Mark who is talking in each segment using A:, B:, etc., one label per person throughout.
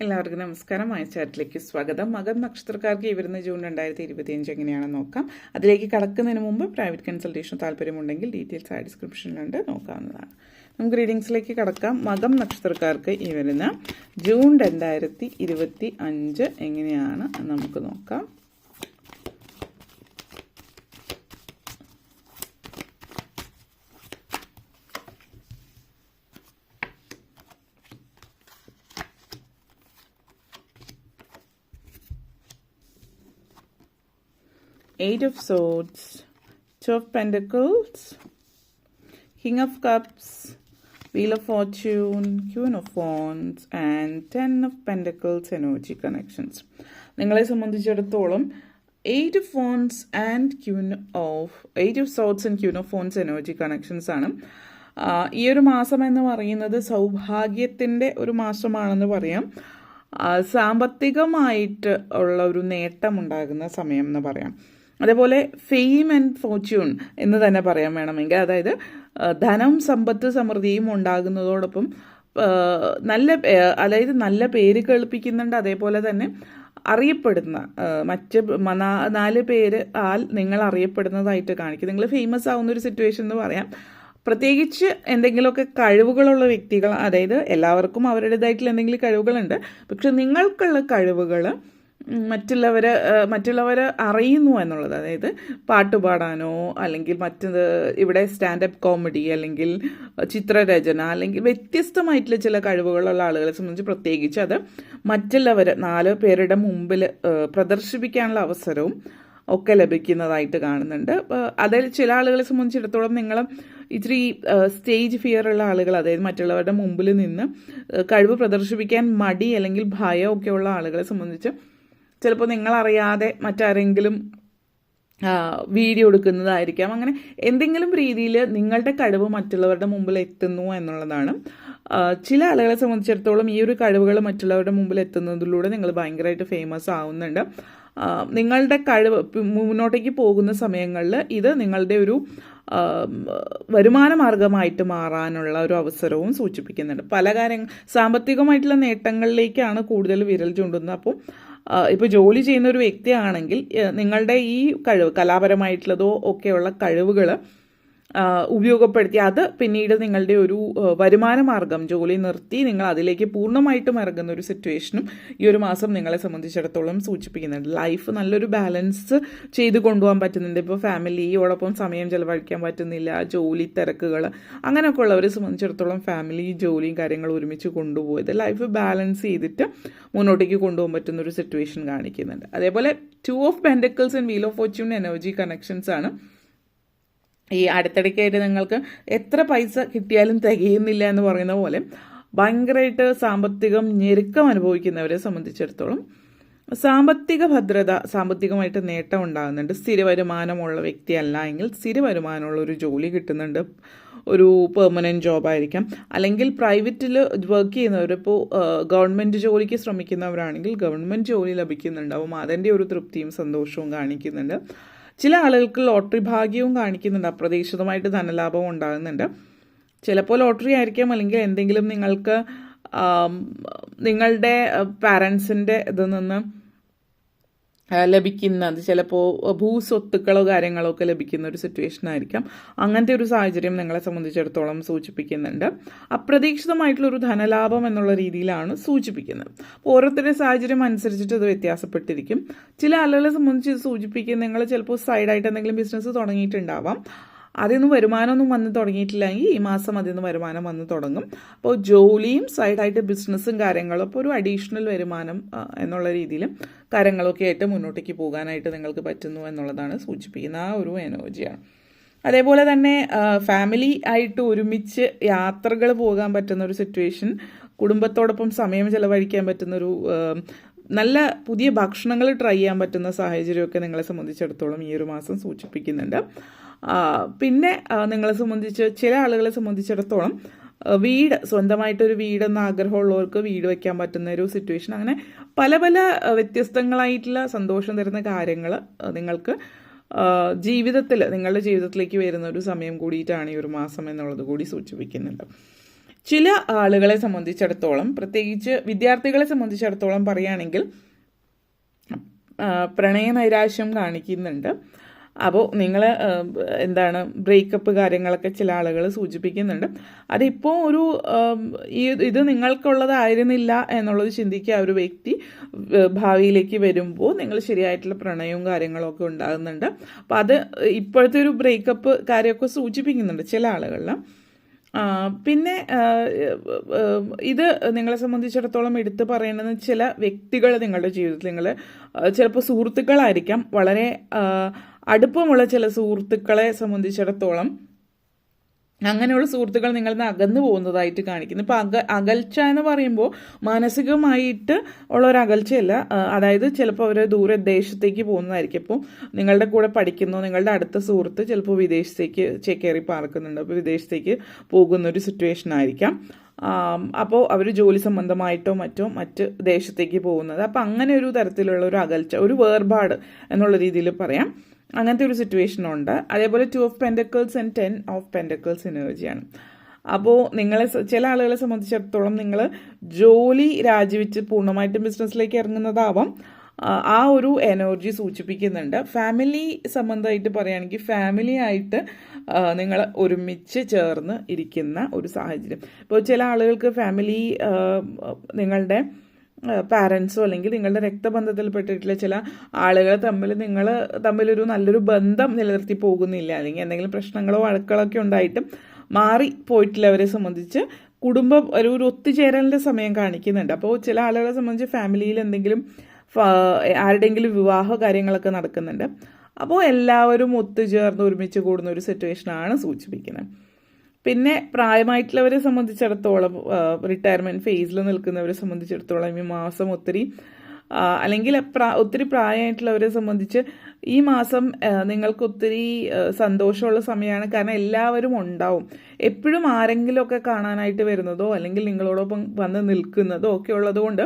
A: എല്ലാവർക്കും നമസ്കാരം. ചാറ്റിലേക്ക് സ്വാഗതം. മകം നക്ഷത്രക്കാർക്ക് ഈ വരുന്ന ജൂൺ 2025 എങ്ങനെയാണെന്ന് നോക്കാം. അതിലേക്ക് കടക്കുന്നതിന് മുമ്പ് പ്രൈവറ്റ് കൺസൾട്ടേഷൻ താല്പര്യമുണ്ടെങ്കിൽ ഡീറ്റെയിൽസ് ഡിസ്ക്രിപ്ഷനിലുണ്ട്, നോക്കാവുന്നതാണ്. നമുക്ക് റീഡിങ്സിലേക്ക് കടക്കാം. മകം നക്ഷത്രക്കാർക്ക് ഈ വരുന്ന ജൂൺ 2025 എങ്ങനെയാണ് നമുക്ക് നോക്കാം. Eight of Swords, Two of Pentacles, King of Cups, Wheel of Fortune, Queen of Wands and Ten of Pentacles energy connections. നിങ്ങളെ സംബന്ധിച്ചിടത്തോളം Eight of Wands and Eight of Swords and Queen of Wands energy connections ആണ്. ഈ ഒരു മാസം എന്ന് പറയുന്നത് സൗഭാഗ്യത്തിൻ്റെ ഒരു മാസമാണെന്ന് പറയാം. സാമ്പത്തികമായിട്ട് ഉള്ള ഒരു നേട്ടം ഉണ്ടാകുന്ന സമയം എന്ന് പറയാം. അതേപോലെ ഫെയിം ആൻഡ് ഫോർച്യൂൺ എന്ന് തന്നെ പറയാൻ വേണമെങ്കിൽ, അതായത് ധനം, സമ്പത്ത്, സമൃദ്ധിയും ഉണ്ടാകുന്നതോടൊപ്പം നല്ല പേര് കേൾപ്പിക്കുന്നുണ്ട്. അതേപോലെ തന്നെ അറിയപ്പെടുന്ന മറ്റ് 4 പേര് നിങ്ങൾ അറിയപ്പെടുന്നതായിട്ട് കാണിക്കും. നിങ്ങൾ ഫേമസ് ആവുന്ന ഒരു സിറ്റുവേഷൻ എന്ന് പറയാം. പ്രത്യേകിച്ച് എന്തെങ്കിലുമൊക്കെ കഴിവുകളുള്ള വ്യക്തികൾ, അതായത് എല്ലാവർക്കും അവരുടേതായിട്ടുള്ള എന്തെങ്കിലും കഴിവുകളുണ്ട്, പക്ഷെ നിങ്ങൾക്കുള്ള കഴിവുകൾ മറ്റുള്ളവർ അറിയുന്നു എന്നുള്ളത്, അതായത് പാട്ടുപാടാനോ അല്ലെങ്കിൽ ഇവിടെ സ്റ്റാൻഡപ്പ് കോമഡി അല്ലെങ്കിൽ ചിത്രരചന അല്ലെങ്കിൽ വ്യത്യസ്തമായിട്ടുള്ള ചില കഴിവുകളുള്ള ആളുകളെ സംബന്ധിച്ച് പ്രത്യേകിച്ച് അത് മറ്റുള്ളവർ 4 പേരുടെ മുമ്പിൽ പ്രദർശിപ്പിക്കാനുള്ള അവസരവും ഒക്കെ ലഭിക്കുന്നതായിട്ട് കാണുന്നുണ്ട്. അതിൽ ചില ആളുകളെ സംബന്ധിച്ചിടത്തോളം നിങ്ങൾ ഇത്തിരി സ്റ്റേജ് ഫിയർ ഉള്ള ആളുകൾ, അതായത് മറ്റുള്ളവരുടെ മുമ്പിൽ നിന്ന് കഴിവ് പ്രദർശിപ്പിക്കാൻ മടി അല്ലെങ്കിൽ ഭയമൊക്കെ ഉള്ള ആളുകളെ സംബന്ധിച്ച് ചിലപ്പോൾ നിങ്ങളറിയാതെ മറ്റാരെങ്കിലും വീഡിയോ എടുക്കുന്നതായിരിക്കാം. അങ്ങനെ എന്തെങ്കിലും രീതിയിൽ നിങ്ങളുടെ കഴിവ് മറ്റുള്ളവരുടെ മുമ്പിൽ എത്തുന്നു എന്നുള്ളതാണ്. ചില ആളുകളെ സംബന്ധിച്ചിടത്തോളം ഈ ഒരു കഴിവുകൾ മറ്റുള്ളവരുടെ മുമ്പിൽ എത്തുന്നതിലൂടെ നിങ്ങൾ ഭയങ്കരമായിട്ട് ഫേമസ് ആവുന്നുണ്ട്. നിങ്ങളുടെ കഴിവ് മുന്നോട്ടേക്ക് പോകുന്ന സമയങ്ങളിൽ ഇത് നിങ്ങളുടെ ഒരു വരുമാന മാർഗമായിട്ട് മാറാനുള്ള ഒരു അവസരവും സൂചിപ്പിക്കുന്നുണ്ട്. പല കാര്യങ്ങൾ സാമ്പത്തികമായിട്ടുള്ള നേട്ടങ്ങളിലേക്കാണ് കൂടുതൽ വിരൽ ചൂണ്ടുന്നത്. അപ്പോൾ ഇപ്പോൾ ജോലി ചെയ്യുന്ന ഒരു വ്യക്തിയാണെങ്കിൽ നിങ്ങളുടെ ഈ കഴിവ്, കലാപരമായിട്ടുള്ളതോ ഒക്കെയുള്ള കഴിവുകൾ ഉപയോഗപ്പെടുത്തി അത് പിന്നീട് നിങ്ങളുടെ ഒരു വരുമാന മാർഗം, ജോലി നിർത്തി നിങ്ങൾ അതിലേക്ക് പൂർണ്ണമായിട്ടും ഇറങ്ങുന്ന ഒരു സിറ്റുവേഷനും ഈ ഒരു മാസം നിങ്ങളെ സംബന്ധിച്ചിടത്തോളം സൂചിപ്പിക്കുന്നുണ്ട്. ലൈഫ് നല്ലൊരു ബാലൻസ് ചെയ്ത് കൊണ്ടുപോകാൻ പറ്റുന്നുണ്ട്. ഇപ്പോൾ ഫാമിലിയോടൊപ്പം സമയം ചെലവഴിക്കാൻ പറ്റുന്നില്ല, ജോലി തിരക്കുകൾ, അങ്ങനെയൊക്കെ ഉള്ളവരെ സംബന്ധിച്ചിടത്തോളം ഫാമിലി, ജോലിയും കാര്യങ്ങളും ഒരുമിച്ച് കൊണ്ടുപോയത് ലൈഫ് ബാലൻസ് ചെയ്തിട്ട് മുന്നോട്ടേക്ക് കൊണ്ടുപോകാൻ പറ്റുന്ന ഒരു സിറ്റുവേഷൻ കാണിക്കുന്നുണ്ട്. അതേപോലെ Two of Pentacles and Wheel of Fortune energy connections ആണ്. ഈ അടുത്തിടയ്ക്കായിട്ട് നിങ്ങൾക്ക് എത്ര പൈസ കിട്ടിയാലും തികയുന്നില്ല എന്ന് പറയുന്ന പോലെ ഭയങ്കരമായിട്ട് സാമ്പത്തികം ഞെരുക്കം അനുഭവിക്കുന്നവരെ സംബന്ധിച്ചിടത്തോളം സാമ്പത്തിക ഭദ്രത, സാമ്പത്തികമായിട്ട് നേട്ടം ഉണ്ടാകുന്നുണ്ട്. സ്ഥിര വരുമാനമുള്ള വ്യക്തിയല്ല എങ്കിൽ സ്ഥിര വരുമാനമുള്ള ഒരു ജോലി കിട്ടുന്നുണ്ട്. ഒരു പെർമനൻറ്റ് ജോബായിരിക്കാം, അല്ലെങ്കിൽ പ്രൈവറ്റിൽ വർക്ക് ചെയ്യുന്നവർ, ഇപ്പോൾ ഗവൺമെൻറ് ജോലിക്ക് ശ്രമിക്കുന്നവരാണെങ്കിൽ ഗവൺമെൻറ് ജോലി ലഭിക്കുന്നുണ്ടാവും. അതിൻ്റെ ഒരു തൃപ്തിയും സന്തോഷവും കാണിക്കുന്നുണ്ട്. ചില ആളുകൾക്ക് ലോട്ടറി ഭാഗ്യവും കാണിക്കുന്നുണ്ട്. അപ്രതീക്ഷിതമായിട്ട് ധനലാഭം ഉണ്ടാകുന്നുണ്ട്. ചിലപ്പോൾ ലോട്ടറി ആയിരിക്കാം, അല്ലെങ്കിൽ എന്തെങ്കിലും നിങ്ങൾക്ക് നിങ്ങളുടെ പാരൻസിൻ്റെ ഇതിൽ നിന്ന് ലഭിക്കുന്നത്, ചിലപ്പോൾ ഭൂസ്വത്തുക്കളോ കാര്യങ്ങളോ ഒക്കെ ലഭിക്കുന്ന ഒരു സിറ്റുവേഷൻ ആയിരിക്കാം. അങ്ങനത്തെ ഒരു സാഹചര്യം നിങ്ങളെ സംബന്ധിച്ചിടത്തോളം സൂചിപ്പിക്കുന്നുണ്ട്. അപ്രതീക്ഷിതമായിട്ടുള്ളൊരു ധനലാഭം എന്നുള്ള രീതിയിലാണ് സൂചിപ്പിക്കുന്നത്. ഓരോരുത്തരുടെ സാഹചര്യം അനുസരിച്ചിട്ട് ഇത് വ്യത്യാസപ്പെട്ടിരിക്കും. ചില ആളുകളെ സംബന്ധിച്ച് ഇത് സൂചിപ്പിക്കുന്നത് നിങ്ങൾ ചിലപ്പോൾ സൈഡായിട്ട് എന്തെങ്കിലും ബിസിനസ് തുടങ്ങിയിട്ടുണ്ടാവാം. അതിൽ നിന്ന് വരുമാനമൊന്നും വന്ന് തുടങ്ങിയിട്ടില്ലെങ്കിൽ ഈ മാസം അതിൽ നിന്ന് വരുമാനം വന്ന് തുടങ്ങും. അപ്പോൾ ജോലിയും സൈഡായിട്ട് ബിസിനസ്സും കാര്യങ്ങളും, അപ്പോൾ ഒരു അഡീഷണൽ വരുമാനം എന്നുള്ള രീതിയിലും കാര്യങ്ങളൊക്കെ ആയിട്ട് മുന്നോട്ടേക്ക് പോകാനായിട്ട് നിങ്ങൾക്ക് പറ്റുന്നു എന്നുള്ളതാണ് സൂചിപ്പിക്കുന്ന ആ ഒരു എനർജിയാണ്. അതേപോലെ തന്നെ ഫാമിലി ആയിട്ട് ഒരുമിച്ച് യാത്രകൾ പോകാൻ പറ്റുന്ന ഒരു സിറ്റുവേഷൻ, കുടുംബത്തോടൊപ്പം സമയം ചെലവഴിക്കാൻ പറ്റുന്നൊരു നല്ല പുതിയ ഭക്ഷണങ്ങൾ ട്രൈ ചെയ്യാൻ പറ്റുന്ന സാഹചര്യമൊക്കെ നിങ്ങളെ സംബന്ധിച്ചിടത്തോളം ഈ ഒരു മാസം സൂചിപ്പിക്കുന്നുണ്ട്. പിന്നെ നിങ്ങളെ സംബന്ധിച്ച് ചില ആളുകളെ സംബന്ധിച്ചിടത്തോളം വീട്, സ്വന്തമായിട്ടൊരു വീടെന്ന ആഗ്രഹമുള്ളവർക്ക് വീട് വയ്ക്കാൻ പറ്റുന്ന ഒരു സിറ്റുവേഷൻ, അങ്ങനെ പല പല വ്യത്യസ്തങ്ങളായിട്ടുള്ള സന്തോഷം തരുന്ന കാര്യങ്ങൾ നിങ്ങൾക്ക് നിങ്ങളുടെ ജീവിതത്തിലേക്ക് വരുന്ന ഒരു സമയം കൂടിയിട്ടാണ് ഈ ഒരു മാസം എന്നുള്ളത് കൂടി സൂചിപ്പിക്കുന്നുണ്ട്. ചില ആളുകളെ സംബന്ധിച്ചിടത്തോളം, പ്രത്യേകിച്ച് വിദ്യാർത്ഥികളെ സംബന്ധിച്ചിടത്തോളം പറയുകയാണെങ്കിൽ പ്രണയനൈരാശ്യം കാണിക്കുന്നുണ്ട്. അപ്പോൾ നിങ്ങൾ ബ്രേക്കപ്പ് കാര്യങ്ങളൊക്കെ ചില ആളുകൾ സൂചിപ്പിക്കുന്നുണ്ട്. അതിപ്പോൾ ഇത് നിങ്ങൾക്കുള്ളതായിരുന്നില്ല എന്നുള്ളത് ചിന്തിക്കുക ഒരു വ്യക്തി ഭാവിയിലേക്ക് വരുമ്പോൾ നിങ്ങൾ ശരിയായിട്ടുള്ള പ്രണയവും കാര്യങ്ങളൊക്കെ ഉണ്ടാകുന്നുണ്ട്. അപ്പോൾ അത് ഇപ്പോഴത്തെ ഒരു ബ്രേക്കപ്പ് കാര്യമൊക്കെ സൂചിപ്പിക്കുന്നുണ്ട് ചില ആളുകളിൽ. പിന്നെ ഇത് നിങ്ങളെ സംബന്ധിച്ചിടത്തോളം എടുത്തു പറയേണ്ടത് ചില വ്യക്തികൾ നിങ്ങളുടെ ജീവിതത്തിൽ, നിങ്ങൾ ചിലപ്പോൾ സുഹൃത്തുക്കളായിരിക്കാം, വളരെ അടുപ്പമുള്ള ചില സുഹൃത്തുക്കളെ സംബന്ധിച്ചിടത്തോളം അങ്ങനെയുള്ള സുഹൃത്തുക്കൾ നിങ്ങളിൽ നിന്ന് അകന്നു പോകുന്നതായിട്ട് കാണിക്കുന്നു. ഇപ്പോൾ അകൽച്ച എന്ന് പറയുമ്പോൾ മാനസികമായിട്ട് ഉള്ള ഒരു അകൽച്ചയല്ല, അതായത് ചിലപ്പോൾ അവർ ദൂരദേശത്തേക്ക് പോകുന്നതായിരിക്കും. ഇപ്പോൾ നിങ്ങളുടെ കൂടെ പഠിക്കുന്നു, നിങ്ങളുടെ അടുത്ത സുഹൃത്ത് ചിലപ്പോൾ വിദേശത്തേക്ക് ചേക്കേറി പാർക്കുന്നുണ്ട്, അപ്പോൾ വിദേശത്തേക്ക് പോകുന്നൊരു സിറ്റുവേഷൻ ആയിരിക്കാം. അപ്പോൾ അവർ ജോലി സംബന്ധമായിട്ടോ മറ്റ് ദേശത്തേക്ക് പോകുന്നത്. അപ്പോൾ അങ്ങനെ ഒരു തരത്തിലുള്ള ഒരു അകൽച്ച, ഒരു വേർപാട് എന്നുള്ള രീതിയിൽ പറയാം. അങ്ങനത്തെ ഒരു സിറ്റുവേഷൻ ഉണ്ട്. അതേപോലെ 2 of Pentacles and 10 of Pentacles എനർജിയാണ്. അപ്പോൾ ചില ആളുകളെ സംബന്ധിച്ചിടത്തോളം നിങ്ങൾ ജോലി രാജിവെച്ച് പൂർണ്ണമായിട്ടും ബിസിനസ്സിലേക്ക് ഇറങ്ങുന്നതാവാം. ആ ഒരു എനർജി സൂചിപ്പിക്കുന്നുണ്ട്. ഫാമിലി സംബന്ധമായിട്ട് പറയുകയാണെങ്കിൽ ഫാമിലി ആയിട്ട് നിങ്ങൾ ഒരുമിച്ച് ചേർന്ന് ഇരിക്കുന്ന ഒരു സാഹചര്യം. ഇപ്പോൾ ചില ആളുകൾക്ക് ഫാമിലി നിങ്ങളുടെ പാരൻസോ അല്ലെങ്കിൽ നിങ്ങളുടെ രക്തബന്ധത്തിൽപ്പെട്ടിട്ടുള്ള ചില ആളുകൾ തമ്മിലൊരു നല്ലൊരു ബന്ധം നിലനിർത്തി പോകുന്നില്ല, അല്ലെങ്കിൽ എന്തെങ്കിലും പ്രശ്നങ്ങളോ വഴക്കുകളൊക്കെ ഉണ്ടായിട്ടും മാറിപ്പോയിട്ടുള്ളവരെ സംബന്ധിച്ച് കുടുംബം ഒരു ഒത്തുചേരലിൻ്റെ സമയം കാണിക്കുന്നുണ്ട്. അപ്പോൾ ചില ആളുകളെ സംബന്ധിച്ച് ഫാമിലിയിൽ എന്തെങ്കിലും ആരുടെയെങ്കിലും വിവാഹ കാര്യങ്ങളൊക്കെ നടക്കുന്നുണ്ട്. അപ്പോൾ എല്ലാവരും ഒത്തുചേർന്ന് ഒരുമിച്ച് കൂടുന്ന ഒരു സിറ്റുവേഷനാണ് സൂചിപ്പിക്കുന്നത്. പിന്നെ പ്രായമായിട്ടുള്ളവരെ സംബന്ധിച്ചിടത്തോളം, റിട്ടയർമെൻറ്റ് ഫേസിൽ നിൽക്കുന്നവരെ സംബന്ധിച്ചിടത്തോളം ഈ മാസം അല്ലെങ്കിൽ ഒത്തിരി പ്രായമായിട്ടുള്ളവരെ സംബന്ധിച്ച് ഈ മാസം നിങ്ങൾക്ക് ഒത്തിരി സന്തോഷമുള്ള സമയമാണ്. കാരണം എല്ലാവരും ഉണ്ടാവും. എപ്പോഴും ആരെങ്കിലുമൊക്കെ കാണാനായിട്ട് വരുന്നതോ അല്ലെങ്കിൽ നിങ്ങളോടൊപ്പം വന്ന് നിൽക്കുന്നതോ ഒക്കെ ഉള്ളതുകൊണ്ട്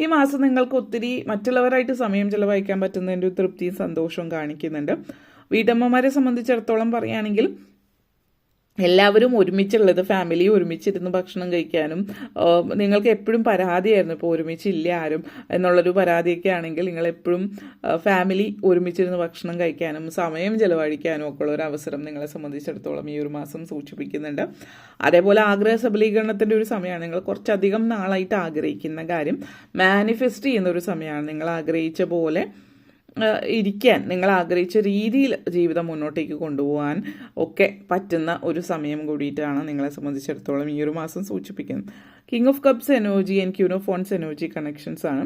A: ഈ മാസം നിങ്ങൾക്ക് ഒത്തിരി മറ്റുള്ളവരായിട്ട് സമയം ചിലവഴിക്കാൻ പറ്റുന്നതിൻ്റെ ഒരു തൃപ്തിയും സന്തോഷവും കാണിക്കുന്നുണ്ട്. വീട്ടമ്മമാരെ സംബന്ധിച്ചിടത്തോളം പറയുകയാണെങ്കിൽ എല്ലാവരും ഒരുമിച്ചുള്ളത്, ഫാമിലി ഒരുമിച്ചിരുന്ന് ഭക്ഷണം കഴിക്കാനും, നിങ്ങൾക്ക് എപ്പോഴും പരാതിയായിരുന്നു ഇപ്പോൾ ഒരുമിച്ചില്ല ആരും എന്നുള്ളൊരു പരാതിയൊക്കെ ആണെങ്കിൽ നിങ്ങളെപ്പോഴും ഫാമിലി ഒരുമിച്ചിരുന്ന് ഭക്ഷണം കഴിക്കാനും സമയം ചിലവഴിക്കാനും ഒക്കെ ഉള്ള ഒരു അവസരം നിങ്ങളെ സംബന്ധിച്ചിടത്തോളം ഈ ഒരു മാസം സൂചിപ്പിക്കുന്നുണ്ട്. അതേപോലെ ആഗ്രഹ സബലീകരണത്തിൻ്റെ ഒരു സമയമാണ്. നിങ്ങൾ കുറച്ചധികം നാളായിട്ട് ആഗ്രഹിക്കുന്ന കാര്യം മാനിഫെസ്റ്റ് ചെയ്യുന്ന ഒരു സമയമാണ്. നിങ്ങൾ ആഗ്രഹിച്ച പോലെ ഇരിക്കാൻ, നിങ്ങൾ ആഗ്രഹിച്ച രീതിയിൽ ജീവിതം മുന്നോട്ടേക്ക് കൊണ്ടുപോകാൻ ഒക്കെ പറ്റുന്ന ഒരു സമയം കൂടിയിട്ടാണ് നിങ്ങളെ സംബന്ധിച്ചിടത്തോളം ഈ ഒരു മാസം സൂചിപ്പിക്കുന്നത്. King of cups energy and queen of wands energy connections ആണ്.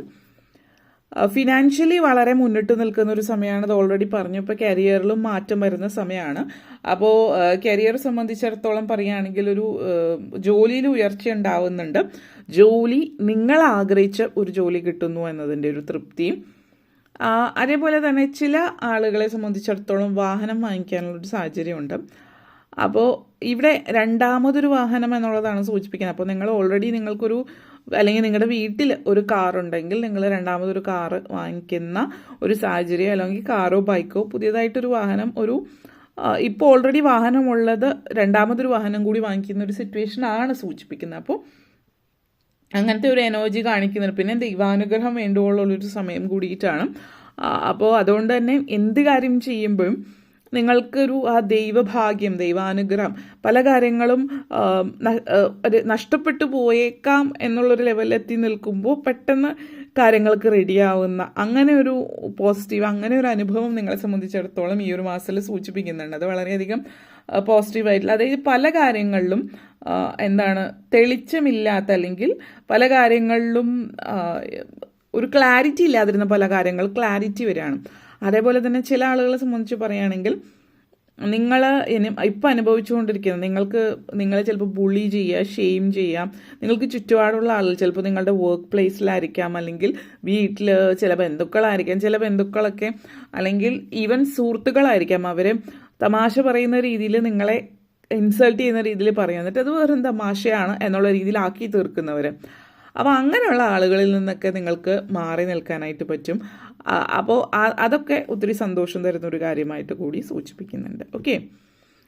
A: ഫിനാൻഷ്യലി വളരെ മുന്നിട്ട് നിൽക്കുന്ന ഒരു സമയമാണ്. അത് ഓൾറെഡി പറഞ്ഞു. ഇപ്പോൾ കരിയറിലും മാറ്റം വരുന്ന സമയമാണ്. അപ്പോൾ കരിയർ സംബന്ധിച്ചിടത്തോളം പറയുകയാണെങ്കിൽ ഒരു ജോലിയിൽ ഉയർച്ച ഉണ്ടാവുന്നുണ്ട്. ജോലി നിങ്ങൾ ആഗ്രഹിച്ച ഒരു ജോലി കിട്ടുന്നു എന്നതിൻ്റെ ഒരു തൃപ്തിയും, അതേപോലെ തന്നെ ചില ആളുകളെ സംബന്ധിച്ചിടത്തോളം വാഹനം വാങ്ങിക്കാനുള്ളൊരു സാഹചര്യമുണ്ട്. അപ്പോൾ ഇവിടെ രണ്ടാമതൊരു വാഹനം എന്നുള്ളതാണ് സൂചിപ്പിക്കുന്നത്. അപ്പോൾ നിങ്ങൾ ഓൾറെഡി നിങ്ങൾക്കൊരു അല്ലെങ്കിൽ നിങ്ങളുടെ വീട്ടിൽ ഒരു കാറുണ്ടെങ്കിൽ നിങ്ങൾ രണ്ടാമതൊരു കാറ് വാങ്ങിക്കുന്ന ഒരു സാഹചര്യം, അല്ലെങ്കിൽ കാറോ ബൈക്കോ പുതിയതായിട്ടൊരു വാഹനം ഇപ്പോൾ ഓൾറെഡി വാഹനമുള്ളത് രണ്ടാമതൊരു വാഹനം കൂടി വാങ്ങിക്കുന്ന ഒരു സിറ്റുവേഷനാണ് സൂചിപ്പിക്കുന്നത്. അപ്പോൾ അങ്ങനത്തെ ഒരു എനർജി കാണിക്കുന്നുണ്ട്. പിന്നെ ദൈവാനുഗ്രഹം വേണ്ടുള്ളൊരു സമയം കൂടിയിട്ടാണ്. അപ്പോൾ അതുകൊണ്ട് തന്നെ എന്ത് കാര്യം ചെയ്യുമ്പോഴും നിങ്ങൾക്കൊരു ആ ദൈവഭാഗ്യം, ദൈവാനുഗ്രഹം, പല കാര്യങ്ങളും നഷ്ടപ്പെട്ടു പോയേക്കാം എന്നുള്ളൊരു ലെവലിലെത്തി നിൽക്കുമ്പോൾ പെട്ടെന്ന് കാര്യങ്ങൾക്ക് റെഡിയാവുന്ന അങ്ങനെ ഒരു പോസിറ്റീവ്, അങ്ങനെ ഒരു അനുഭവം നിങ്ങളെ സംബന്ധിച്ചിടത്തോളം ഈ ഒരു മാസത്തിൽ സൂചിപ്പിക്കുന്നുണ്ട്. അത് വളരെയധികം പോസിറ്റീവായിട്ടുള്ള, അതായത് പല കാര്യങ്ങളിലും തെളിച്ചമില്ലാത്ത അല്ലെങ്കിൽ പല കാര്യങ്ങളിലും ഒരു ക്ലാരിറ്റി ഇല്ലാതിരുന്ന പല കാര്യങ്ങൾ ക്ലാരിറ്റി വരികയാണ്. അതേപോലെ തന്നെ ചില ആളുകളെ സംബന്ധിച്ച് പറയുകയാണെങ്കിൽ നിങ്ങൾ ഇപ്പം അനുഭവിച്ചുകൊണ്ടിരിക്കുന്നത് നിങ്ങളെ ചിലപ്പോൾ ബുള്ളി ചെയ്യുക, ഷെയിം ചെയ്യാം, നിങ്ങൾക്ക് ചുറ്റുപാടുള്ള ആളുകൾ ചിലപ്പോൾ നിങ്ങളുടെ വർക്ക് പ്ലേസിലായിരിക്കാം, അല്ലെങ്കിൽ വീട്ടിൽ ചില ബന്ധുക്കളായിരിക്കാം, ചില ബന്ധുക്കളൊക്കെ അല്ലെങ്കിൽ ഈവൻ സുഹൃത്തുക്കളായിരിക്കാം. അവർ തമാശ പറയുന്ന രീതിയിൽ നിങ്ങളെ ഇൻസൾട്ട് ചെയ്യുന്ന രീതിയിൽ പറയും, എന്നിട്ട് അത് വെറും തമാശയാണ് എന്നുള്ള രീതിയിലാക്കി തീർക്കുന്നവർ. അപ്പോൾ അങ്ങനെയുള്ള ആളുകളിൽ നിന്നൊക്കെ നിങ്ങൾക്ക് മാറി നിൽക്കാനായിട്ട് പറ്റും. അപ്പോൾ അതൊക്കെ ഒത്തിരി സന്തോഷം തരുന്ന ഒരു കാര്യമായിട്ട് കൂടി സൂചിപ്പിക്കുന്നുണ്ട്. ഓക്കെ,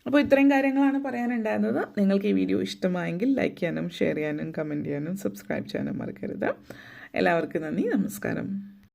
A: അപ്പോൾ ഇത്രയും കാര്യങ്ങളാണ് പറയാനുണ്ടായിരുന്നത്. നിങ്ങൾക്ക് ഈ വീഡിയോ ഇഷ്ടമായെങ്കിൽ ലൈക്ക് ചെയ്യാനും ഷെയർ ചെയ്യാനും കമൻറ്റ് ചെയ്യാനും സബ്സ്ക്രൈബ് ചെയ്യാനും മറക്കരുത്. എല്ലാവർക്കും നന്ദി, നമസ്കാരം.